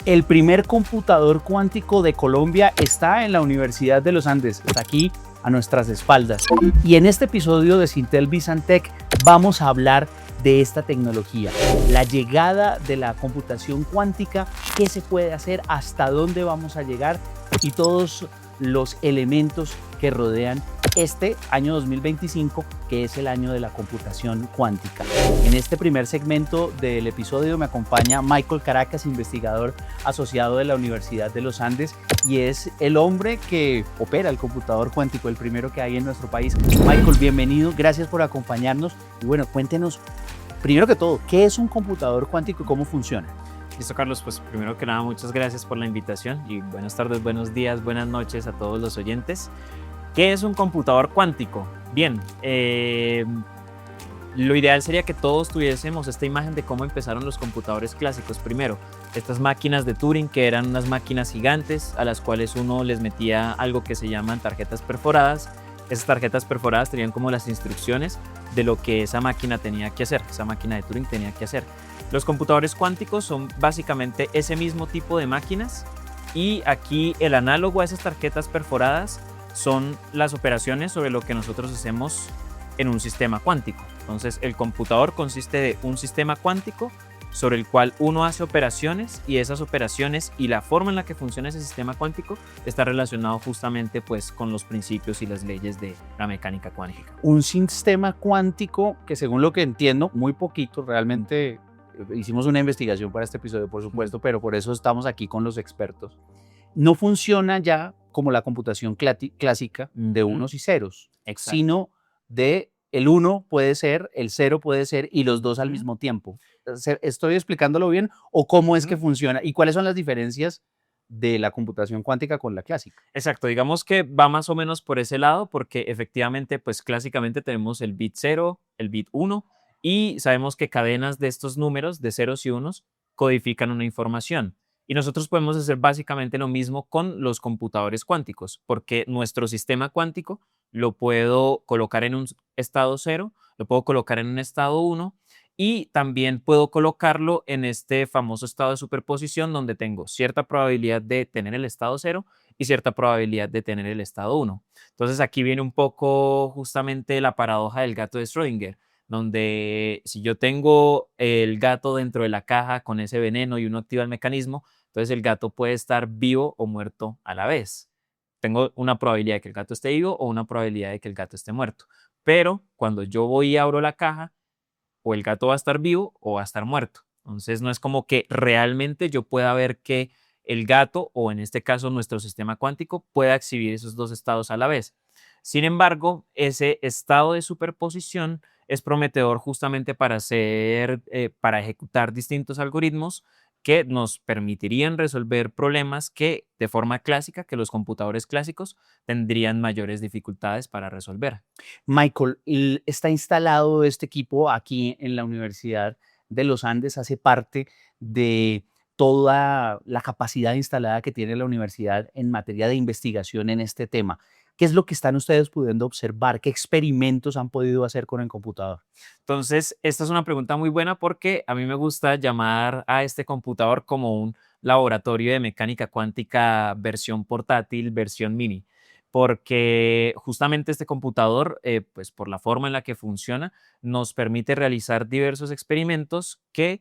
El primer computador cuántico de Colombia está en la Universidad de los Andes, está aquí a nuestras espaldas. Y en este episodio de Sintel Bizantec vamos a hablar de esta tecnología, la llegada de la computación cuántica, qué se puede hacer, hasta dónde vamos a llegar y todos los elementos que rodean este año 2025, que es el año de la computación cuántica. En este primer segmento del episodio me acompaña Michael Caracas, investigador asociado de la Universidad de los Andes, y es el hombre que opera el computador cuántico, el primero que hay en nuestro país. Michael, bienvenido, gracias por acompañarnos. Y bueno, cuéntenos, primero que todo, ¿qué es un computador cuántico y cómo funciona? Listo, Carlos, pues primero que nada, muchas gracias por la invitación y buenas tardes, buenos días, buenas noches a todos los oyentes. ¿Qué es un computador cuántico? Bien, lo ideal sería que todos tuviésemos esta imagen de cómo empezaron los computadores clásicos. Primero, estas máquinas de Turing, que eran unas máquinas gigantes a las cuales uno les metía algo que se llaman tarjetas perforadas. Esas tarjetas perforadas tenían como las instrucciones de lo que esa máquina tenía que hacer, esa máquina de Turing tenía que hacer. Los computadores cuánticos son básicamente ese mismo tipo de máquinas, y aquí el análogo a esas tarjetas perforadas son las operaciones sobre lo que nosotros hacemos en un sistema cuántico. Entonces, el computador consiste de un sistema cuántico sobre el cual uno hace operaciones, y esas operaciones y la forma en la que funciona ese sistema cuántico está relacionado justamente pues con los principios y las leyes de la mecánica cuántica. Un sistema cuántico que, según lo que entiendo, muy poquito, realmente hicimos una investigación para este episodio, por supuesto, pero por eso estamos aquí con los expertos. No funciona ya como la computación clásica de unos y ceros, Exacto. sino de el 1 puede ser, el 0 puede ser y los dos al mismo tiempo. ¿Estoy explicándolo bien o cómo es que funciona y cuáles son las diferencias de la computación cuántica con la clásica? Exacto, digamos que va más o menos por ese lado, porque efectivamente, pues clásicamente tenemos el bit 0, el bit 1, y sabemos que cadenas de estos números de ceros y unos codifican una información. Y nosotros podemos hacer básicamente lo mismo con los computadores cuánticos, porque nuestro sistema cuántico lo puedo colocar en un estado 0, lo puedo colocar en un estado 1, y también puedo colocarlo en este famoso estado de superposición, donde tengo cierta probabilidad de tener el estado 0 y cierta probabilidad de tener el estado 1. Entonces aquí viene un poco justamente la paradoja del gato de Schrödinger, donde si yo tengo el gato dentro de la caja con ese veneno y uno activa el mecanismo, entonces el gato puede estar vivo o muerto a la vez. Tengo una probabilidad de que el gato esté vivo o una probabilidad de que el gato esté muerto. Pero cuando yo voy y abro la caja, o el gato va a estar vivo o va a estar muerto. Entonces no es como que realmente yo pueda ver que el gato, o en este caso nuestro sistema cuántico, pueda exhibir esos dos estados a la vez. Sin embargo, ese estado de superposición es prometedor justamente para ejecutar distintos algoritmos que nos permitirían resolver problemas que de forma clásica, que los computadores clásicos tendrían mayores dificultades para resolver. Michael, está instalado este equipo aquí en la Universidad de los Andes, hace parte de toda la capacidad instalada que tiene la universidad en materia de investigación en este tema. ¿Qué es lo que están ustedes pudiendo observar? ¿Qué experimentos han podido hacer con el computador? Entonces, esta es una pregunta muy buena, porque a mí me gusta llamar a este computador como un laboratorio de mecánica cuántica versión portátil, versión mini, porque justamente este computador, pues por la forma en la que funciona, nos permite realizar diversos experimentos que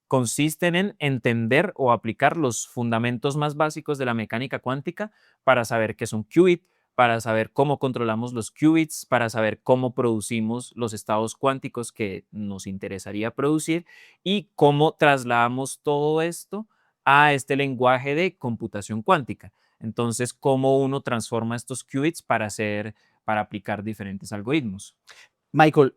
consisten en entender o aplicar los fundamentos más básicos de la mecánica cuántica para saber qué es un qubit, para saber cómo controlamos los qubits, para saber cómo producimos los estados cuánticos que nos interesaría producir, y cómo trasladamos todo esto a este lenguaje de computación cuántica. Entonces, cómo uno transforma estos qubits para aplicar diferentes algoritmos. Michael,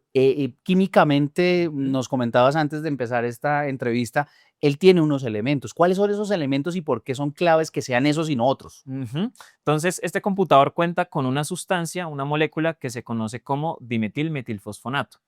químicamente ¿Mm? nos comentabas antes de empezar esta entrevista, él tiene unos elementos. ¿Cuáles son esos elementos y por qué son claves que sean esos y no otros? Ujú. Entonces, este computador cuenta con una sustancia, una molécula que se conoce como dimetilmetilfosfonato.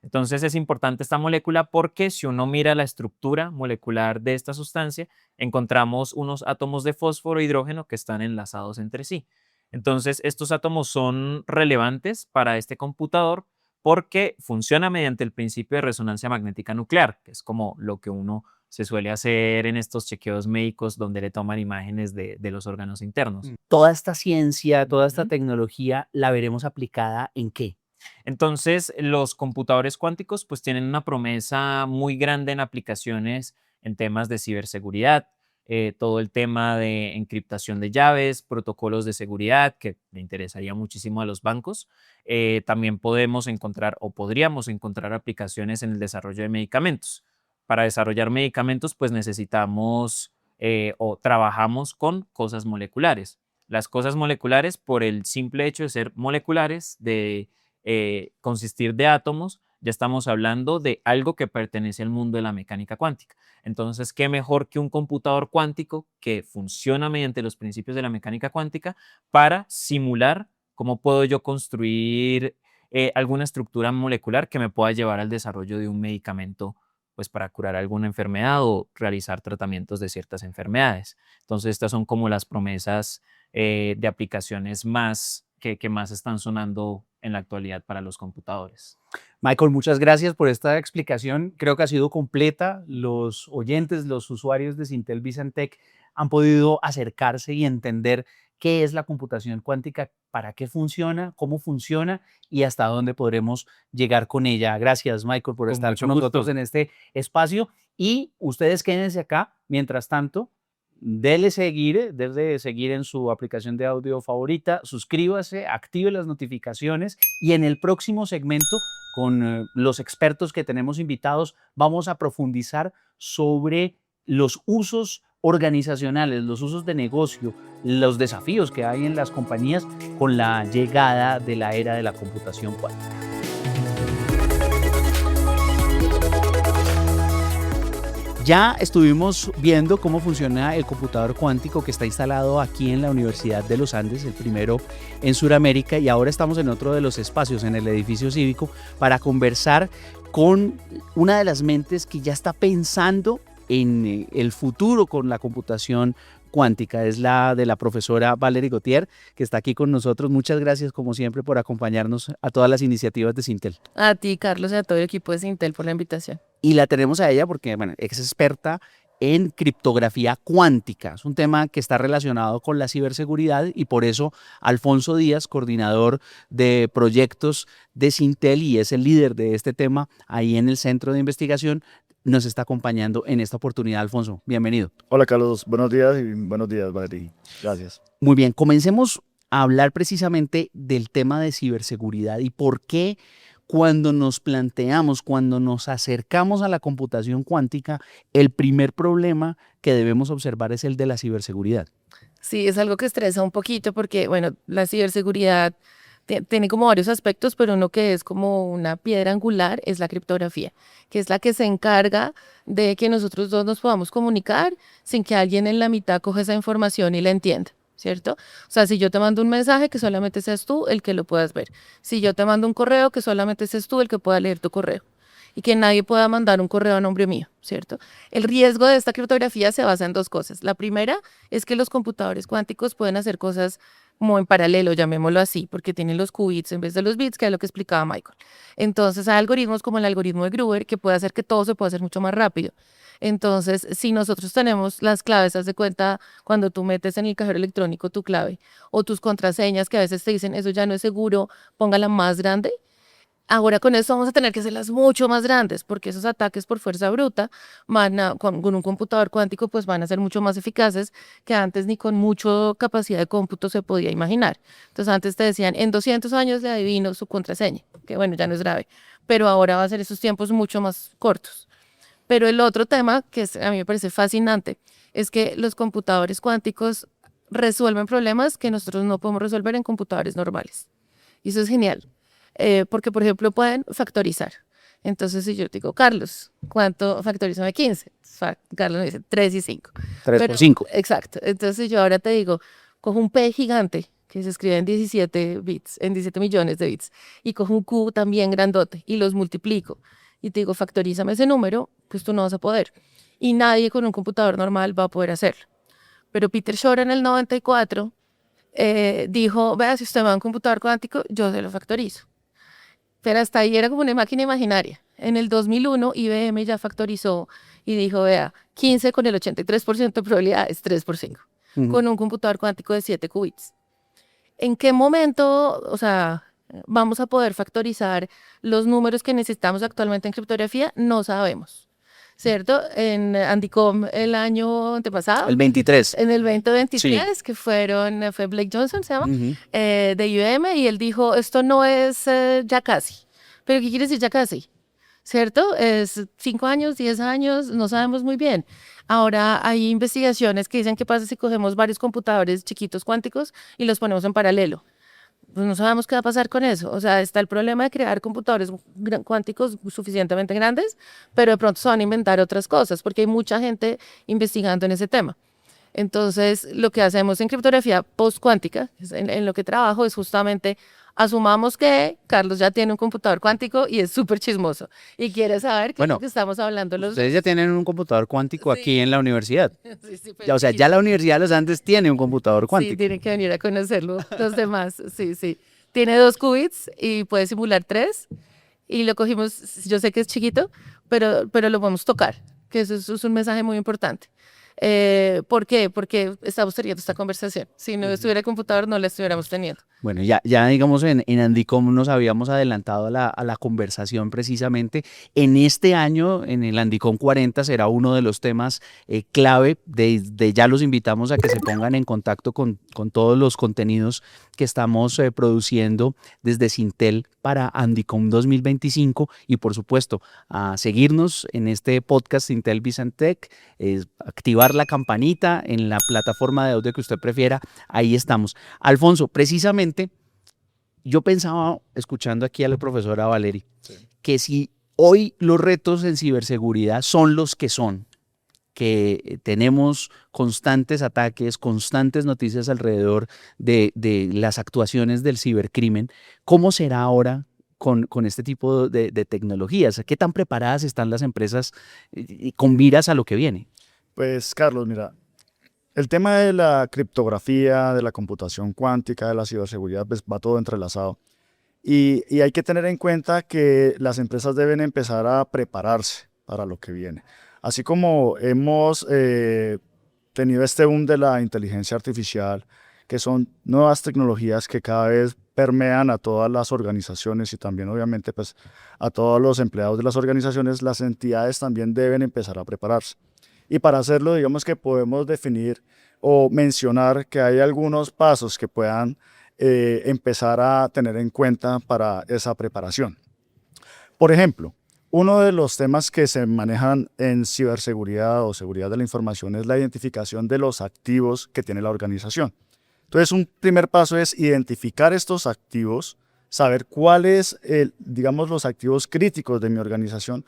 Entonces, es importante esta molécula porque si uno mira la estructura molecular de esta sustancia, encontramos unos átomos de fósforo e hidrógeno que están enlazados entre sí. Entonces, estos átomos son relevantes para este computador porque funciona mediante el principio de resonancia magnética nuclear, que es como lo que uno se suele hacer en estos chequeos médicos donde le toman imágenes de los órganos internos. Toda esta ciencia, toda esta Ujú. tecnología, ¿la veremos aplicada en qué? Entonces, los computadores cuánticos pues tienen una promesa muy grande en aplicaciones en temas de ciberseguridad, todo el tema de encriptación de llaves, protocolos de seguridad, que le interesaría muchísimo a los bancos. También podemos encontrar o podríamos encontrar aplicaciones en el desarrollo de medicamentos. Para desarrollar medicamentos, pues necesitamos o trabajamos con cosas moleculares. Las cosas moleculares, por el simple hecho de ser moleculares, de consistir de átomos, ya estamos hablando de algo que pertenece al mundo de la mecánica cuántica. Entonces, ¿qué mejor que un computador cuántico que funciona mediante los principios de la mecánica cuántica para simular cómo puedo yo construir alguna estructura molecular que me pueda llevar al desarrollo de un medicamento, pues para curar alguna enfermedad o realizar tratamientos de ciertas enfermedades? Entonces, estas son como las promesas de aplicaciones que más están sonando en la actualidad para los computadores. Michael, muchas gracias por esta explicación. Creo que ha sido completa. Los oyentes, los usuarios de Sintel Bizantec han podido acercarse y entender qué es la computación cuántica, para qué funciona, cómo funciona y hasta dónde podremos llegar con ella. Gracias, Michael, por Con estar mucho con nosotros gusto. en este espacio. Y ustedes quédense acá. Mientras tanto, dele seguir en su aplicación de audio favorita, suscríbase, active las notificaciones y en el próximo segmento con los expertos que tenemos invitados vamos a profundizar sobre los usos organizacionales, los usos de negocio, los desafíos que hay en las compañías con la llegada de la era de la computación cuántica. Ya estuvimos viendo cómo funciona el computador cuántico que está instalado aquí en la Universidad de los Andes, el primero en Sudamérica, y ahora estamos en otro de los espacios, en el edificio cívico, para conversar con una de las mentes que ya está pensando en el futuro con la computación cuántica. Es la de la profesora Valerie Gautier, que está aquí con nosotros. Muchas gracias, como siempre, por acompañarnos a todas las iniciativas de Sintel. A ti, Carlos, y a todo el equipo de Sintel por la invitación. Y la tenemos a ella porque, bueno, es experta en criptografía cuántica. Es un tema que está relacionado con la ciberseguridad y por eso Alfonso Díaz, coordinador de proyectos de Sintel y es el líder de este tema ahí en el centro de investigación, nos está acompañando en esta oportunidad. Alfonso, bienvenido. Hola Carlos, buenos días y buenos días Valerie. Gracias. Muy bien, comencemos a hablar precisamente del tema de ciberseguridad y por qué cuando nos planteamos, cuando nos acercamos a la computación cuántica, el primer problema que debemos observar es el de la ciberseguridad. Sí, es algo que estresa un poquito porque, bueno, la ciberseguridad tiene como varios aspectos, pero uno que es como una piedra angular es la criptografía, que es la que se encarga de que nosotros dos nos podamos comunicar sin que alguien en la mitad coja esa información y la entienda. ¿Cierto? O sea, si yo te mando un mensaje, que solamente seas tú el que lo puedas ver. Si yo te mando un correo, que solamente seas tú el que pueda leer tu correo. Y que nadie pueda mandar un correo a nombre mío, ¿cierto? El riesgo de esta criptografía se basa en dos cosas. La primera es que los computadores cuánticos pueden hacer cosas como en paralelo, llamémoslo así, porque tienen los qubits en vez de los bits, que es lo que explicaba Michael. Entonces hay algoritmos como el algoritmo de Gruber que puede hacer que todo se pueda hacer mucho más rápido. Entonces, si nosotros tenemos las claves, haz de cuenta, cuando tú metes en el cajero electrónico tu clave o tus contraseñas que a veces te dicen, eso ya no es seguro, póngala más grande. Ahora con eso vamos a tener que hacerlas mucho más grandes porque esos ataques por fuerza bruta con un computador cuántico pues van a ser mucho más eficaces que antes ni con mucha capacidad de cómputo se podía imaginar. Entonces antes te decían, en 200 años le adivino su contraseña, que bueno, ya no es grave, pero ahora va a ser esos tiempos mucho más cortos. Pero el otro tema que a mí me parece fascinante es que los computadores cuánticos resuelven problemas que nosotros no podemos resolver en computadores normales. Y eso es genial, porque por ejemplo pueden factorizar. Entonces si yo te digo, Carlos, ¿cuánto factorízame 15? Carlos me dice 3 y 5. 3 por 5. Exacto. Entonces yo ahora te digo, cojo un P gigante que se escribe en 17 bits, en 17 millones de bits, y cojo un Q también grandote y los multiplico. Y te digo, factorízame ese número, pues tú no vas a poder. Y nadie con un computador normal va a poder hacerlo. Pero Peter Shor en el 94 dijo, vea, si usted va a un computador cuántico, yo se lo factorizo. Pero hasta ahí era como una máquina imaginaria. En el 2001 IBM ya factorizó y dijo, vea, 15 con el 83% de probabilidad es 3 por 5, con un computador cuántico de 7 qubits. ¿En qué momento, o sea, vamos a poder factorizar los números que necesitamos actualmente en criptografía? No sabemos, ¿cierto? En Andicom el año antepasado, El 23. en el 2023, que fue Blake Johnson, se llama, de IBM, y él dijo, esto no es ya casi. ¿Pero qué quiere decir ya casi? ¿Cierto? Es 5 años, 10 años, no sabemos muy bien. Ahora hay investigaciones que dicen qué pasa si cogemos varios computadores chiquitos cuánticos y los ponemos en paralelo. Pues no sabemos qué va a pasar con eso. O sea, está el problema de crear computadores cuánticos suficientemente grandes, pero de pronto se van a inventar otras cosas, porque hay mucha gente investigando en ese tema. Entonces, lo que hacemos en criptografía post-cuántica, en lo que trabajo, es justamente asumamos que Carlos ya tiene un computador cuántico y es súper chismoso y quiere saber qué es lo que estamos hablando los Ustedes ya tienen un computador cuántico aquí en la universidad. Sí, Ya, o sea, ya la Universidad de los Andes tiene un computador cuántico. Sí, tienen que venir a conocerlo los demás. Sí. Tiene 2 qubits y puede simular 3. Y lo cogimos, yo sé que es chiquito, pero lo podemos tocar, que eso es un mensaje muy importante. ¿Por qué? Porque estamos teniendo esta conversación. Si no estuviera el computador, no la estuviéramos teniendo. Bueno, ya digamos en Andicom nos habíamos adelantado a la conversación precisamente. En este año, en el Andicom 40, será uno de los temas clave. Ya los invitamos a que se pongan en contacto con todos los contenidos que estamos produciendo desde Sintel para Andicom 2025 y por supuesto a seguirnos en este podcast Sintel Bizantec, activar la campanita en la plataforma de audio que usted prefiera, ahí estamos. Alfonso, precisamente yo pensaba, escuchando aquí a la profesora Valery, que si hoy los retos en ciberseguridad son los que son, que tenemos constantes ataques, constantes noticias alrededor de las actuaciones del cibercrimen, ¿cómo será ahora con este tipo de tecnologías? ¿Qué tan preparadas están las empresas con miras a lo que viene? Pues Carlos, mira, el tema de la criptografía, de la computación cuántica, de la ciberseguridad, pues va todo entrelazado. Y hay que tener en cuenta que las empresas deben empezar a prepararse para lo que viene. Así como hemos tenido este boom de la inteligencia artificial, que son nuevas tecnologías que cada vez permean a todas las organizaciones y también obviamente pues a todos los empleados de las organizaciones, las entidades también deben empezar a prepararse. Y para hacerlo, digamos que podemos definir o mencionar que hay algunos pasos que puedan empezar a tener en cuenta para esa preparación. Por ejemplo, uno de los temas que se manejan en ciberseguridad o seguridad de la información es la identificación de los activos que tiene la organización. Entonces, un primer paso es identificar estos activos, saber cuáles, digamos, los activos críticos de mi organización,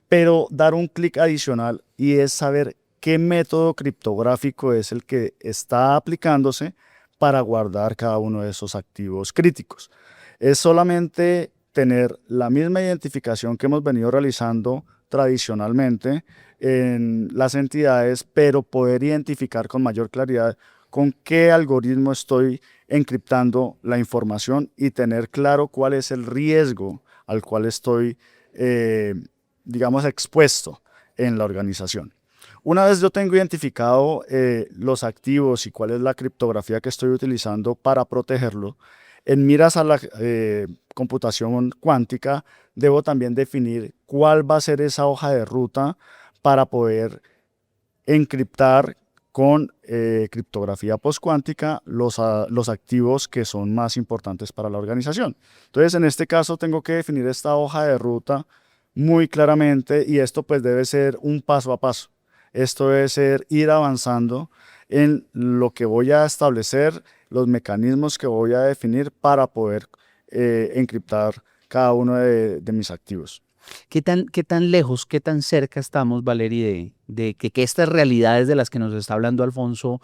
pero dar un clic adicional y es saber qué método criptográfico es el que está aplicándose para guardar cada uno de esos activos críticos. Es solamente tener la misma identificación que hemos venido realizando tradicionalmente en las entidades, pero poder identificar con mayor claridad con qué algoritmo estoy encriptando la información y tener claro cuál es el riesgo al cual estoy digamos, expuesto en la organización. Una vez yo tengo identificado los activos y cuál es la criptografía que estoy utilizando para protegerlo, en miras a la computación cuántica, debo también definir cuál va a ser esa hoja de ruta para poder encriptar con criptografía postcuántica los activos que son más importantes para la organización. Entonces, en este caso, tengo que definir esta hoja de ruta muy claramente y esto pues debe ser un paso a paso. Esto debe ser ir avanzando en lo que voy a establecer, los mecanismos que voy a definir para poder encriptar cada uno de mis activos. ¿Qué tan lejos, qué tan cerca estamos, Valery, de que estas realidades de las que nos está hablando Alfonso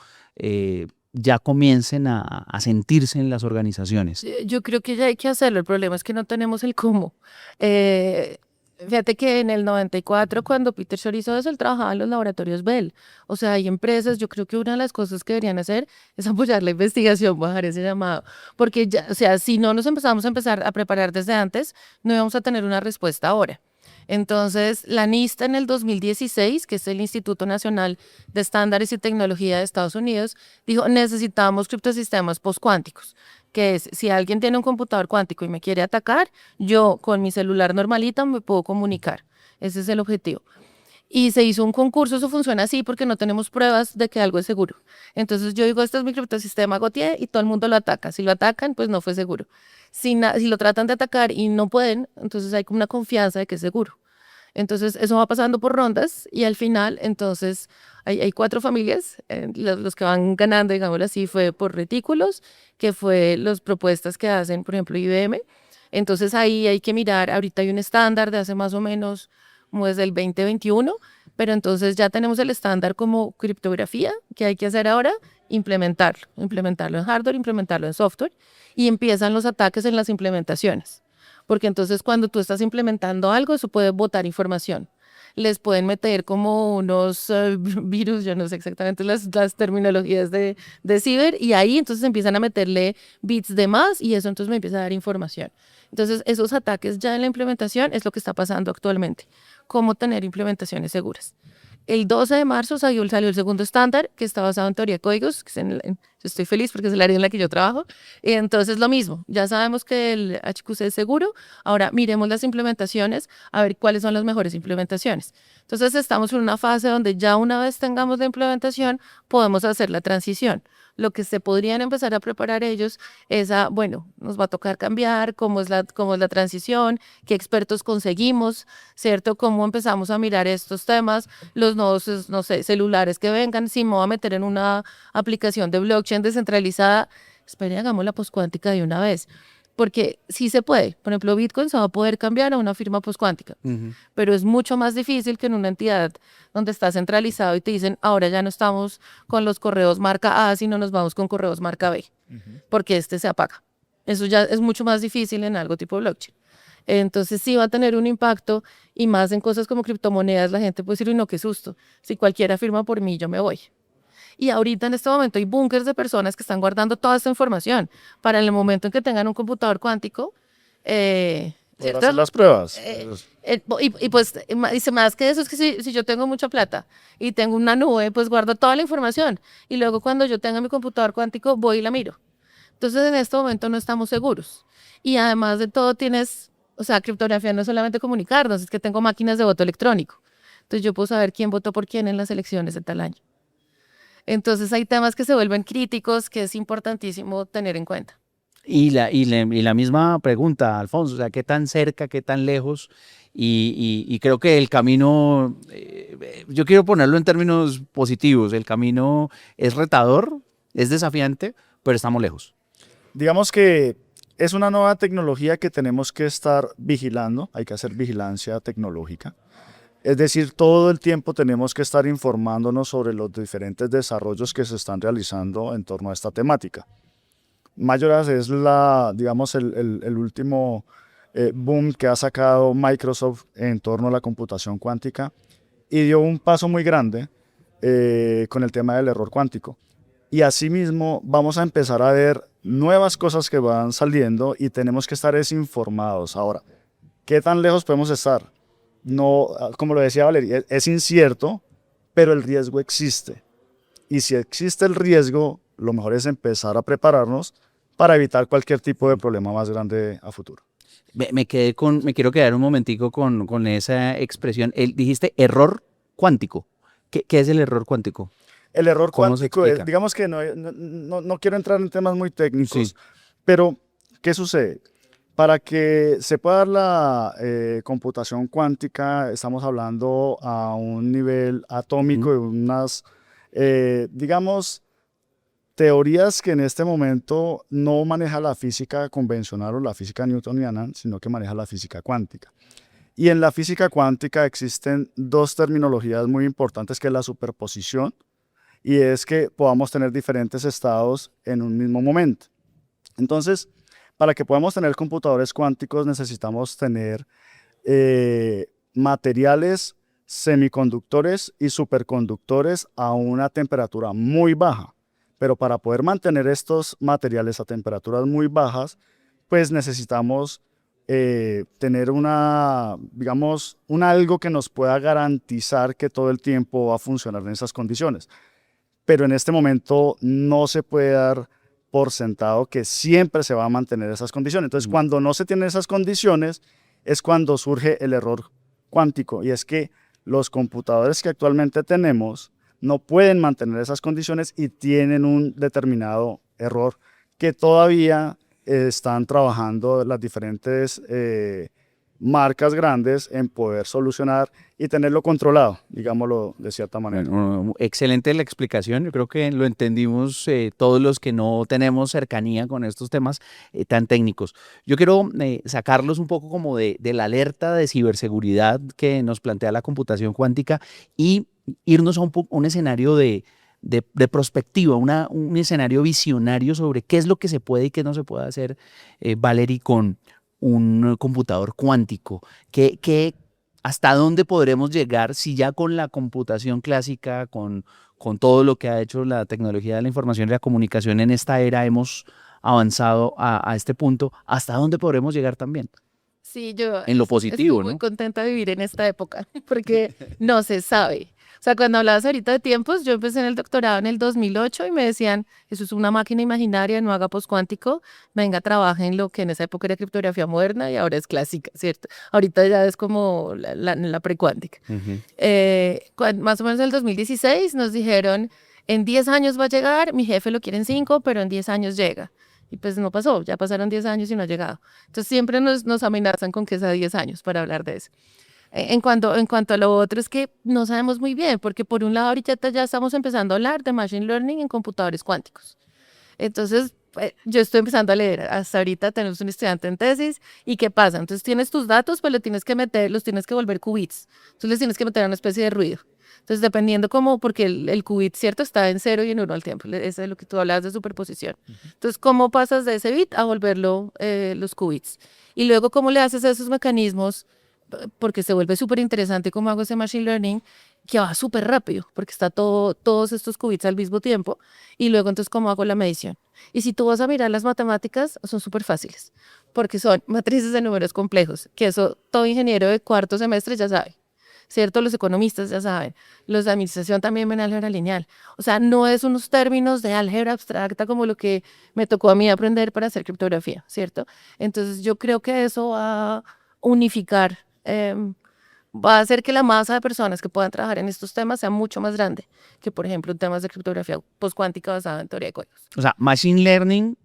ya comiencen a sentirse en las organizaciones? Yo creo que ya hay que hacerlo. El problema es que no tenemos el cómo. Fíjate que en el 94, cuando Peter Shor hizo eso, él trabajaba en los laboratorios Bell. O sea, hay empresas, yo creo que una de las cosas que deberían hacer es apoyar la investigación, bajar ese llamado. Porque ya, o sea, si no nos empezamos a preparar desde antes, no íbamos a tener una respuesta ahora. Entonces, la NIST en el 2016, que es el Instituto Nacional de Estándares y Tecnología de Estados Unidos, dijo, necesitamos criptosistemas postcuánticos, que es, si alguien tiene un computador cuántico y me quiere atacar, yo con mi celular normalita me puedo comunicar. Ese es el objetivo. Y se hizo un concurso, eso funciona así porque no tenemos pruebas de que algo es seguro. Entonces yo digo, este es mi criptosistema Gautier y todo el mundo lo ataca. Si lo atacan, pues no fue seguro. Si lo tratan de atacar y no pueden, entonces hay como una confianza de que es seguro. Entonces eso va pasando por rondas y al final, entonces hay 4 familias, los que van ganando, digámoslo así, fue por retículos, que fue las propuestas que hacen, por ejemplo, IBM. Entonces ahí hay que mirar, ahorita hay un estándar de hace más o menos como desde el 2021, pero entonces ya tenemos el estándar como criptografía, que hay que hacer ahora, implementarlo en hardware, implementarlo en software, y empiezan los ataques en las implementaciones, porque entonces cuando tú estás implementando algo, eso puede botar información. Les pueden meter como unos virus, yo no sé exactamente las terminologías de ciber, y ahí entonces empiezan a meterle bits de más y eso entonces me empieza a dar información. Entonces esos ataques ya en la implementación es lo que está pasando actualmente. Cómo tener implementaciones seguras. El 12 de marzo salió el segundo estándar que está basado en teoría de códigos, que es estoy feliz porque es el área en la que yo trabajo. Y entonces lo mismo, ya sabemos que el HQC es seguro, ahora miremos las implementaciones, a ver cuáles son las mejores implementaciones. Entonces estamos en una fase donde ya una vez tengamos la implementación, podemos hacer la transición. Lo que se podrían empezar a preparar ellos es a, bueno, nos va a tocar cambiar, cómo es la transición, qué expertos conseguimos, ¿cierto? Cómo empezamos a mirar estos temas, los nuevos, no sé, celulares que vengan, si me voy a meter en una aplicación de blockchain descentralizada, espere, hagamos la postcuántica de una vez. Porque sí se puede. Por ejemplo, Bitcoin se va a poder cambiar a una firma postcuántica, pero es mucho más difícil que en una entidad donde está centralizado y te dicen, ahora ya no estamos con los correos marca A, sino nos vamos con correos marca B, porque este se apaga. Eso ya es mucho más difícil en algo tipo blockchain. Entonces sí va a tener un impacto y más en cosas como criptomonedas, la gente puede decir, uy, no, qué susto. Si cualquiera firma por mí, yo me voy. Y ahorita en este momento hay búnkers de personas que están guardando toda esta información para el momento en que tengan un computador cuántico. Poder ¿Cierto? hacer las pruebas. Y pues dice más que eso es que si yo tengo mucha plata y tengo una nube, pues guardo toda la información y luego cuando yo tenga mi computador cuántico voy y la miro. Entonces en este momento no estamos seguros. Y además de todo tienes, o sea, criptografía no es solamente comunicarnos, es que tengo máquinas de voto electrónico. Entonces yo puedo saber quién votó por quién en las elecciones de tal año. Entonces hay temas que se vuelven críticos que es importantísimo tener en cuenta. Y la misma pregunta, Alfonso, o sea, ¿qué tan cerca, qué tan lejos? Y creo que el camino, yo quiero ponerlo en términos positivos, el camino es retador, es desafiante, pero estamos lejos. Digamos que es una nueva tecnología que tenemos que estar vigilando, hay que hacer vigilancia tecnológica. Es decir, todo el tiempo tenemos que estar informándonos sobre los diferentes desarrollos que se están realizando en torno a esta temática. Majoras es digamos, el último boom que ha sacado Microsoft en torno a la computación cuántica y dio un paso muy grande con el tema del error cuántico. Y asimismo vamos a empezar a ver nuevas cosas que van saliendo y tenemos que estar desinformados. Ahora, ¿qué tan lejos podemos estar? No, como lo decía Valeria, es incierto, pero el riesgo existe. Y si existe el riesgo, lo mejor es empezar a prepararnos para evitar cualquier tipo de problema más grande a futuro. Me quiero quedar un momentico con esa expresión. Dijiste error cuántico. ¿Qué es el error cuántico? El error ¿Cómo se cuántico, explica? digamos que no quiero entrar en temas muy técnicos, Sí. pero ¿qué sucede? Para que se pueda dar la computación cuántica, estamos hablando a un nivel atómico de unas, digamos, teorías que en este momento no maneja la física convencional o la física newtoniana, sino que maneja la física cuántica. Y en la física cuántica existen 2 terminologías muy importantes, que es la superposición y es que podamos tener diferentes estados en un mismo momento. Entonces, para que podamos tener computadores cuánticos necesitamos tener materiales semiconductores y superconductores a una temperatura muy baja. Pero para poder mantener estos materiales a temperaturas muy bajas, pues necesitamos tener digamos, un algo que nos pueda garantizar que todo el tiempo va a funcionar en esas condiciones. Pero en este momento no se puede dar por sentado que siempre se va a mantener esas condiciones. Entonces, cuando no se tienen esas condiciones, es cuando surge el error cuántico. Y es que los computadores que actualmente tenemos no pueden mantener esas condiciones y tienen un determinado error que todavía están trabajando las diferentes marcas grandes en poder solucionar y tenerlo controlado, digámoslo de cierta manera. Bueno, excelente la explicación. Yo creo que lo entendimos todos los que no tenemos cercanía con estos temas tan técnicos. Yo quiero sacarlos un poco como de la alerta de ciberseguridad que nos plantea la computación cuántica y irnos a un escenario de prospectiva, un escenario visionario sobre qué es lo que se puede y qué no se puede hacer, Valery, con un computador cuántico. ¿Hasta dónde podremos llegar si ya con la computación clásica, con todo lo que ha hecho la tecnología de la información y la comunicación en esta era, hemos avanzado a este punto? ¿Hasta dónde podremos llegar también? Sí, yo En lo positivo, estoy muy ¿no? contenta de vivir en esta época porque no se sabe. O sea, cuando hablabas ahorita de tiempos, yo empecé en el doctorado en el 2008 y me decían, eso es una máquina imaginaria, no haga postcuántico, venga, trabaje en lo que en esa época era criptografía moderna y ahora es clásica, ¿cierto? Ahorita ya es como la precuántica. Más o menos en el 2016 nos dijeron, en 10 años va a llegar, mi jefe lo quiere en 5, pero en 10 años llega. Y pues no pasó, ya pasaron 10 años y no ha llegado. Entonces siempre nos amenazan con que sea 10 años para hablar de eso. En cuanto a lo otro es que no sabemos muy bien, porque por un lado ahorita ya estamos empezando a hablar de Machine Learning en computadores cuánticos. Entonces, yo estoy empezando a leer, hasta ahorita tenemos un estudiante en tesis, ¿y qué pasa? Entonces tienes tus datos, pues los tienes que volver qubits, entonces les tienes que meter una especie de ruido. Entonces, dependiendo cómo, porque el qubit, ¿cierto? Está en 0 y en 1 al tiempo, eso es lo que tú hablabas de superposición. Entonces, ¿cómo pasas de ese bit a volverlo los qubits? Y luego, ¿cómo le haces a esos mecanismos? Porque se vuelve súper interesante cómo hago ese machine learning, que va súper rápido, porque está todos estos qubits al mismo tiempo, y luego entonces cómo hago la medición. Y si tú vas a mirar las matemáticas, son súper fáciles, porque son matrices de números complejos, que eso todo ingeniero de cuarto semestre ya sabe, ¿cierto? Los economistas ya saben, los de administración también ven álgebra lineal. O sea, no es unos términos de álgebra abstracta como lo que me tocó a mí aprender para hacer criptografía, ¿cierto? Entonces yo creo que eso va a unificar, va a hacer que la masa de personas que puedan trabajar en estos temas sea mucho más grande que, por ejemplo, en temas de criptografía postcuántica basada en teoría de códigos. O sea, Machine Learning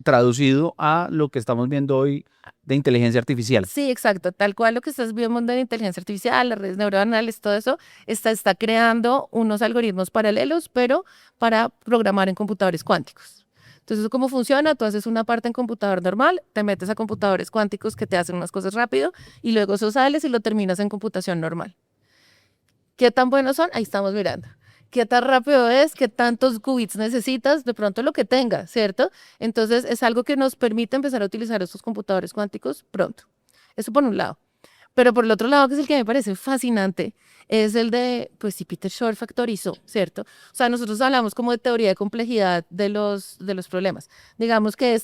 traducido a lo que estamos viendo hoy de inteligencia artificial. Sí, exacto, tal cual lo que estás viendo de inteligencia artificial, las redes neuronales, todo eso, está creando unos algoritmos paralelos, pero para programar en computadores cuánticos. Entonces, ¿cómo funciona? Tú haces una parte en computador normal, te metes a computadores cuánticos que te hacen unas cosas rápido y luego eso sales y lo terminas en computación normal. ¿Qué tan buenos son? Ahí estamos mirando. ¿Qué tan rápido es? ¿Qué tantos qubits necesitas? De pronto lo que tenga, ¿cierto? Entonces, es algo que nos permite empezar a utilizar estos computadores cuánticos pronto. Eso por un lado. Pero por el otro lado, que es el que me parece fascinante, es el de, pues si Peter Shor factorizó, ¿cierto? O sea, nosotros hablamos como de teoría de complejidad de los problemas. Digamos que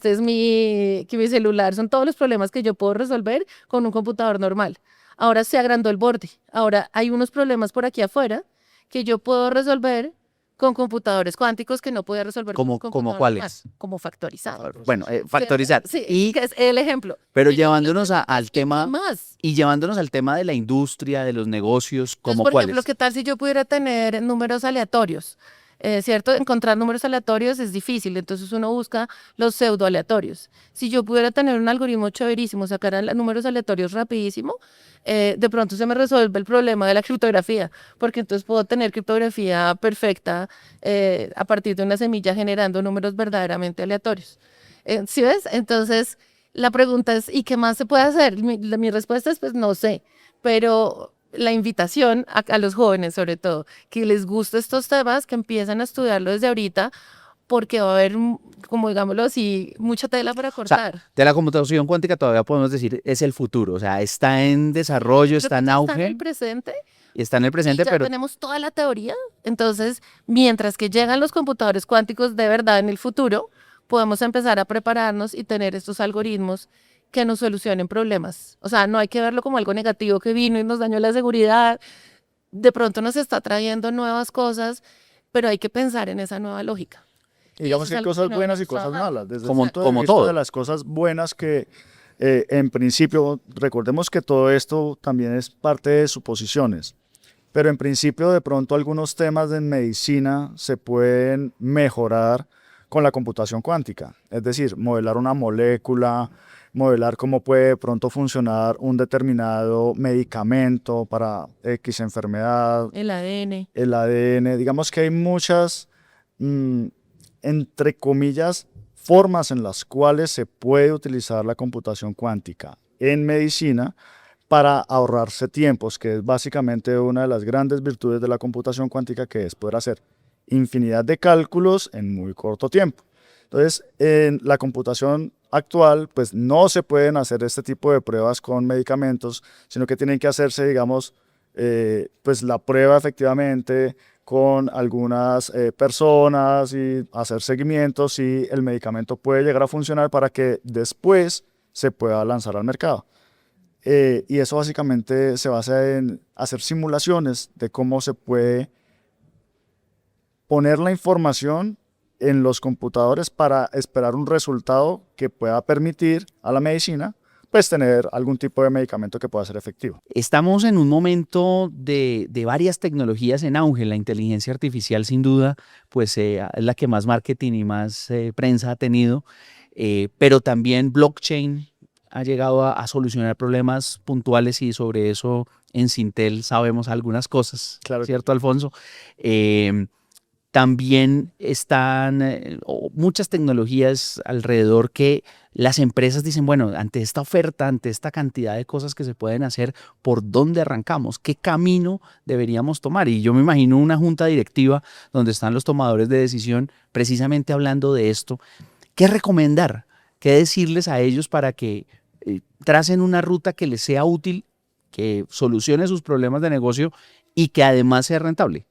que mi celular son todos los problemas que yo puedo resolver con un computador normal. Ahora se agrandó el borde. Ahora hay unos problemas por aquí afuera que yo puedo resolver con computadores cuánticos que no podía resolver con un ¿Cómo computador cuáles? normal, como factorizado. Bueno, factorizar. Sí, que es el ejemplo. Pero Y llevándonos las al tema más. y llevándonos al tema de la industria, de los negocios, Entonces, ¿cómo por cuáles? ejemplo, ¿qué tal si yo pudiera tener números aleatorios? ¿Cierto? Encontrar números aleatorios es difícil, entonces uno busca los pseudo aleatorios. Si yo pudiera tener un algoritmo chéverísimo, sacar números aleatorios rapidísimo, de pronto se me resuelve el problema de la criptografía, porque entonces puedo tener criptografía perfecta a partir de una semilla generando números verdaderamente aleatorios. ¿Sí ves? Entonces, la pregunta es, ¿y qué más se puede hacer? Mi respuesta es, pues no sé, pero la invitación a los jóvenes, sobre todo, que les gusten estos temas, que empiezan a estudiarlo desde ahorita, porque va a haber, como digámoslo así, mucha tela para O sea, cortar. de la computación cuántica todavía podemos decir es el futuro, o sea, está en desarrollo, Creo está que en ya está en auge, el presente está en el y presente, ya pero tenemos toda la teoría. Entonces, mientras que llegan los computadores cuánticos de verdad en el futuro, podemos empezar a prepararnos y tener estos algoritmos que nos solucionen problemas. O sea, no hay que verlo como algo negativo que vino y nos dañó la seguridad. De pronto nos está trayendo nuevas cosas, pero hay que pensar en esa nueva lógica. Y digamos eso que es hay algo cosas que no buenas y hemos cosas trabajado. malas. Desde Como- el punto de como vista todo. de las cosas buenas que en principio, recordemos que todo esto también es parte de suposiciones, pero en principio de pronto algunos temas en medicina se pueden mejorar con la computación cuántica, es decir, modelar una molécula, modelar cómo puede de pronto funcionar un determinado medicamento para X enfermedad, El ADN. el ADN. Digamos que hay muchas, mm, entre comillas, formas en las cuales se puede utilizar la computación cuántica en medicina para ahorrarse tiempos, que es básicamente una de las grandes virtudes de la computación cuántica, que es poder hacer infinidad de cálculos en muy corto tiempo. Entonces, en la computación actual, pues no se pueden hacer este tipo de pruebas con medicamentos, sino que tienen que hacerse, digamos, pues la prueba efectivamente con algunas personas y hacer seguimientos y el medicamento puede llegar a funcionar para que después se pueda lanzar al mercado. Y eso básicamente se basa en hacer simulaciones de cómo se puede poner la información en los computadores para esperar un resultado que pueda permitir a la medicina pues tener algún tipo de medicamento que pueda ser efectivo. Estamos en un momento de varias tecnologías en auge. La inteligencia artificial, sin duda, pues es la que más marketing y más prensa ha tenido, pero también blockchain ha llegado a solucionar problemas puntuales y sobre eso en Sintel sabemos algunas cosas, Claro. ¿cierto, Alfonso? También están muchas tecnologías alrededor que las empresas dicen, bueno, ante esta oferta, ante esta cantidad de cosas que se pueden hacer, ¿por dónde arrancamos? ¿Qué camino deberíamos tomar? Y yo me imagino una junta directiva donde están los tomadores de decisión precisamente hablando de esto. ¿Qué recomendar? ¿Qué decirles a ellos para que tracen una ruta que les sea útil, que solucione sus problemas de negocio y que además sea rentable?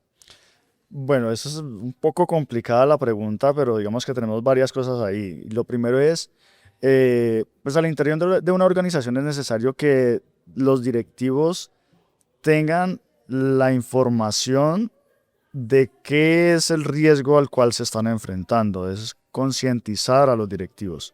Bueno, eso es un poco complicada la pregunta, pero digamos que tenemos varias cosas ahí. Lo primero es, pues al interior de una organización es necesario que los directivos tengan la información de qué es el riesgo al cual se están enfrentando, es concientizar a los directivos.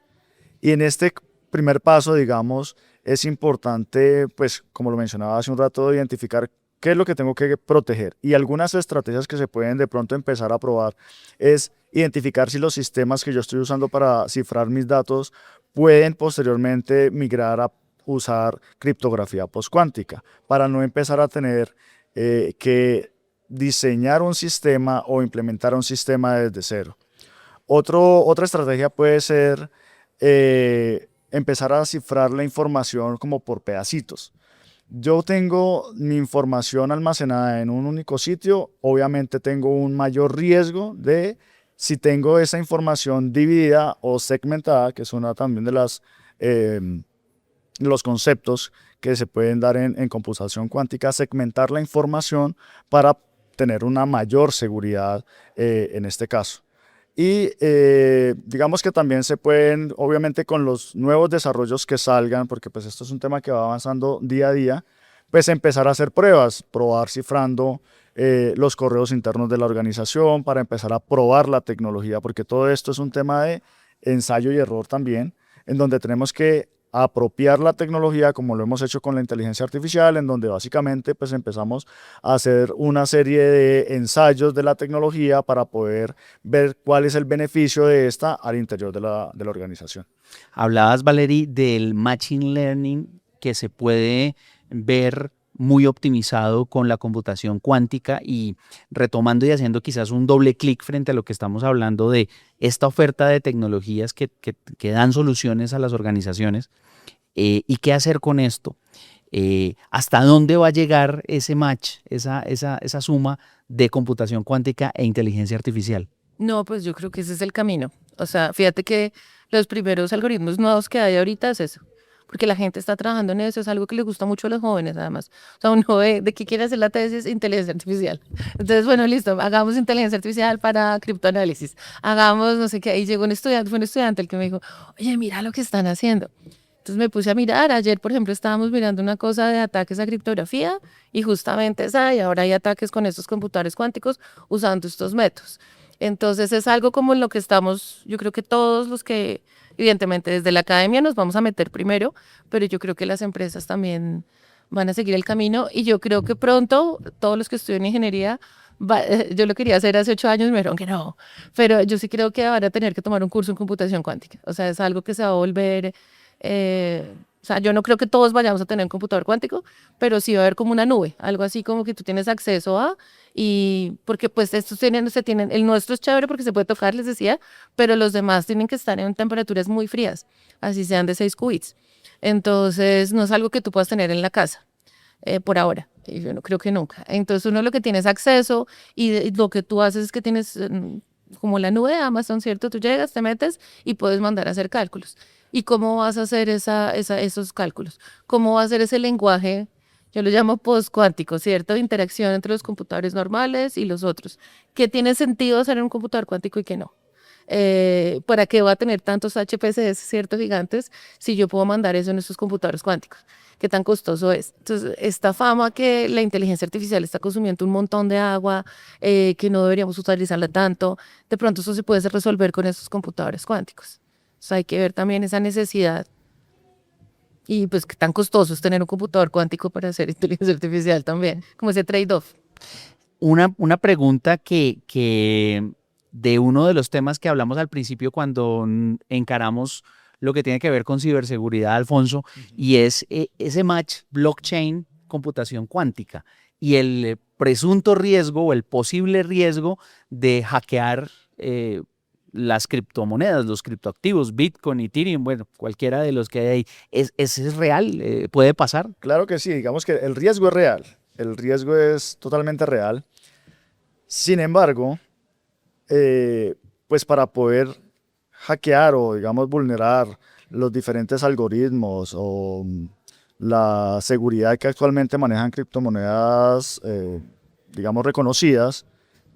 Y en este primer paso, digamos, es importante, pues como lo mencionaba hace un rato, identificar qué es lo que tengo que proteger. Y algunas estrategias que se pueden de pronto empezar a probar es identificar si los sistemas que yo estoy usando para cifrar mis datos pueden posteriormente migrar a usar criptografía postcuántica, para no empezar a tener que diseñar un sistema o implementar un sistema desde cero. Otra estrategia puede ser empezar a cifrar la información como por pedacitos. Yo tengo mi información almacenada en un único sitio, obviamente tengo un mayor riesgo de, si tengo esa información dividida o segmentada, que es una también de los conceptos que se pueden dar en computación cuántica, segmentar la información para tener una mayor seguridad en este caso. Y digamos que también se pueden, obviamente con los nuevos desarrollos que salgan, porque pues esto es un tema que va avanzando día a día, pues empezar a hacer pruebas, probar cifrando los correos internos de la organización para empezar a probar la tecnología, porque todo esto es un tema de ensayo y error también, en donde tenemos que apropiar la tecnología como lo hemos hecho con la inteligencia artificial, en donde básicamente pues empezamos a hacer una serie de ensayos de la tecnología para poder ver cuál es el beneficio de esta al interior de la organización. Hablabas, Valery, del machine learning que se puede ver muy optimizado con la computación cuántica y retomando y haciendo quizás un doble clic frente a lo que estamos hablando de esta oferta de tecnologías que dan soluciones a las organizaciones y qué hacer con esto. ¿Hasta dónde va a llegar ese match, esa suma de computación cuántica e inteligencia artificial? No, pues yo creo que ese es el camino. O sea, fíjate que los primeros algoritmos nuevos que hay ahorita es eso. Porque la gente está trabajando en eso, es algo que le gusta mucho a los jóvenes además. O sea, uno de qué quiere hacer la tesis, inteligencia artificial. Entonces, bueno, listo, hagamos inteligencia artificial para criptoanálisis. Hagamos no sé qué. Ahí llegó un estudiante, fue un estudiante el que me dijo, oye, mira lo que están haciendo. Entonces me puse a mirar, ayer por ejemplo estábamos mirando una cosa de ataques a criptografía y justamente y ahora hay ataques con estos computadores cuánticos usando estos métodos. Entonces es algo como en lo que estamos, yo creo que todos los que, evidentemente desde la academia nos vamos a meter primero, pero yo creo que las empresas también van a seguir el camino y yo creo que pronto todos los que estudian ingeniería, yo lo quería hacer hace 8 años y me dijeron que no, pero yo sí creo que van a tener que tomar un curso en computación cuántica, o sea, es algo que se va a volver... o sea, yo no creo que todos vayamos a tener un computador cuántico, pero sí va a haber como una nube, algo así como que tú tienes acceso a, y porque pues estos el nuestro es chévere porque se puede tocar, les decía, pero los demás tienen que estar en temperaturas muy frías, así sean de 6 qubits. Entonces, no es algo que tú puedas tener en la casa, por ahora. Y yo no creo que nunca. Entonces, uno lo que tienes acceso y lo que tú haces es que tienes como la nube de Amazon, ¿cierto? Tú llegas, te metes y puedes mandar a hacer cálculos. ¿Y cómo vas a hacer esos cálculos? ¿Cómo va a ser ese lenguaje? Yo lo llamo postcuántico, ¿cierto? Interacción entre los computadores normales y los otros. ¿Qué tiene sentido hacer en un computador cuántico y qué no? ¿Para qué va a tener tantos HPCs, ciertos gigantes, si yo puedo mandar eso en estos computadores cuánticos? ¿Qué tan costoso es? Entonces, esta fama que la inteligencia artificial está consumiendo un montón de agua, que no deberíamos utilizarla tanto, de pronto eso se puede resolver con estos computadores cuánticos. Entonces, hay que ver también esa necesidad y pues qué tan costoso es tener un computador cuántico para hacer inteligencia artificial también, como ese trade-off. Una pregunta que de uno de los temas que hablamos al principio cuando encaramos lo que tiene que ver con ciberseguridad, Alfonso, y es ese match blockchain, computación cuántica, y el presunto riesgo o el posible riesgo de hackear las criptomonedas, los criptoactivos, Bitcoin, Ethereum, bueno, cualquiera de los que hay ahí. ¿Es real? ¿Puede pasar? Claro que sí, digamos que el riesgo es real, el riesgo es totalmente real. Sin embargo, pues para poder hackear o, digamos, vulnerar los diferentes algoritmos o la seguridad que actualmente manejan criptomonedas, digamos, reconocidas,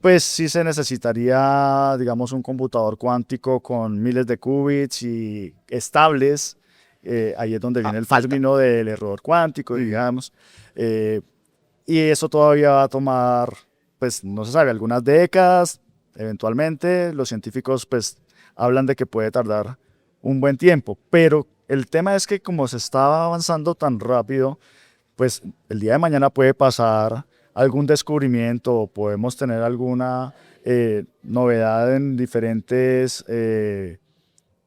pues sí se necesitaría, digamos, un computador cuántico con miles de qubits y estables. Ahí es donde viene el término del error cuántico, digamos. Y eso todavía va a tomar, pues no se sabe, algunas décadas. Eventualmente los científicos pues hablan de que puede tardar un buen tiempo, pero el tema es que como se está avanzando tan rápido, pues el día de mañana puede pasar algún descubrimiento o podemos tener alguna novedad en diferentes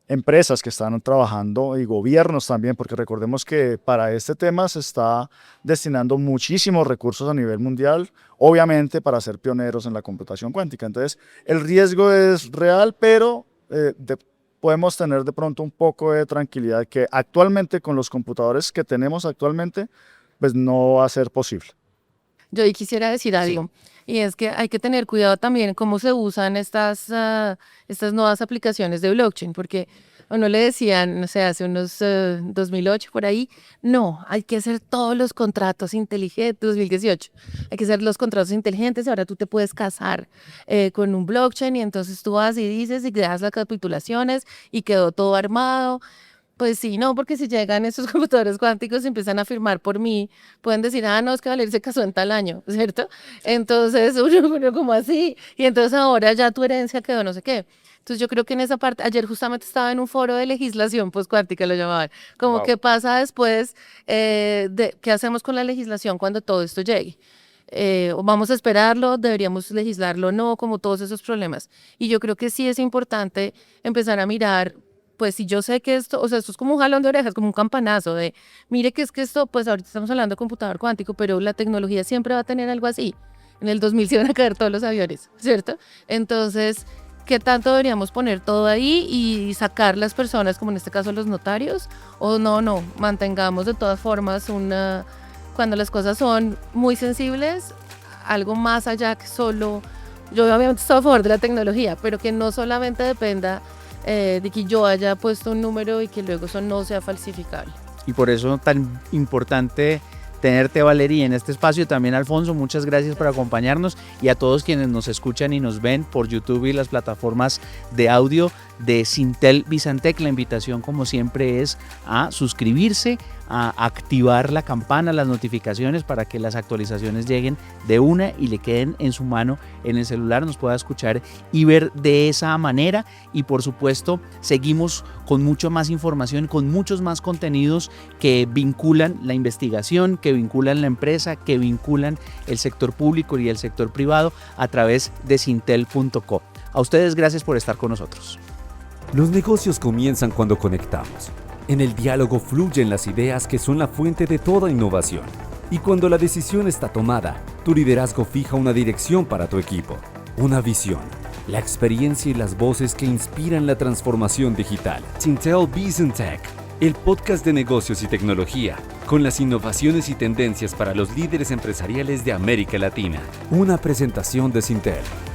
empresas que están trabajando y gobiernos también, porque recordemos que para este tema se está destinando muchísimos recursos a nivel mundial, obviamente para ser pioneros en la computación cuántica. Entonces, el riesgo es real, pero podemos tener de pronto un poco de tranquilidad que actualmente con los computadores que tenemos actualmente, pues no va a ser posible. Yo ahí quisiera decir algo, y es que hay que tener cuidado también cómo se usan estas nuevas aplicaciones de blockchain, porque a uno le decían, no sé, hace unos 2008 por ahí, no, hay que hacer todos los contratos inteligentes, 2018, hay que hacer los contratos inteligentes, y ahora tú te puedes casar con un blockchain, y entonces tú vas y dices y das las capitulaciones, y quedó todo armado. Pues sí, no, porque si llegan esos computadores cuánticos y empiezan a firmar por mí, pueden decir, no, es que Valeria se casó en tal año, ¿cierto? Entonces, uno como así, y entonces ahora ya tu herencia quedó no sé qué. Entonces yo creo que en esa parte, ayer justamente estaba en un foro de legislación postcuántica, lo llamaban, como Wow. qué pasa después, qué hacemos con la legislación cuando todo esto llegue. O vamos a esperarlo, deberíamos legislarlo, no, como todos esos problemas. Y yo creo que sí es importante empezar a mirar, pues si yo sé que esto, o sea, esto es como un jalón de orejas, como un campanazo de, mire que es que esto, pues ahorita estamos hablando de computador cuántico, pero la tecnología siempre va a tener algo así. En el 2000 se van a caer todos los aviones, ¿cierto? Entonces, ¿qué tanto deberíamos poner todo ahí y sacar las personas, como en este caso los notarios? O no, mantengamos de todas formas cuando las cosas son muy sensibles, algo más allá que solo, yo obviamente estoy a favor de la tecnología, pero que no solamente dependa de que yo haya puesto un número y que luego eso no sea falsificable. Y por eso tan importante tenerte, Valeria, en este espacio. También, Alfonso, muchas gracias por acompañarnos, y a todos quienes nos escuchan y nos ven por YouTube y las plataformas de audio de Syntel Bizantec. La invitación, como siempre, es a suscribirse, a activar la campana, las notificaciones, para que las actualizaciones lleguen de una y le queden en su mano, en el celular, nos pueda escuchar y ver de esa manera. Y por supuesto, seguimos con mucho más información, con muchos más contenidos que vinculan la investigación, que vinculan la empresa, que vinculan el sector público y el sector privado a través de syntel.co. A ustedes, gracias por estar con nosotros. Los negocios comienzan cuando conectamos. En el diálogo fluyen las ideas que son la fuente de toda innovación. Y cuando la decisión está tomada, tu liderazgo fija una dirección para tu equipo, una visión, la experiencia y las voces que inspiran la transformación digital. Syntel Bizantec, el podcast de negocios y tecnología, con las innovaciones y tendencias para los líderes empresariales de América Latina. Una presentación de Syntel.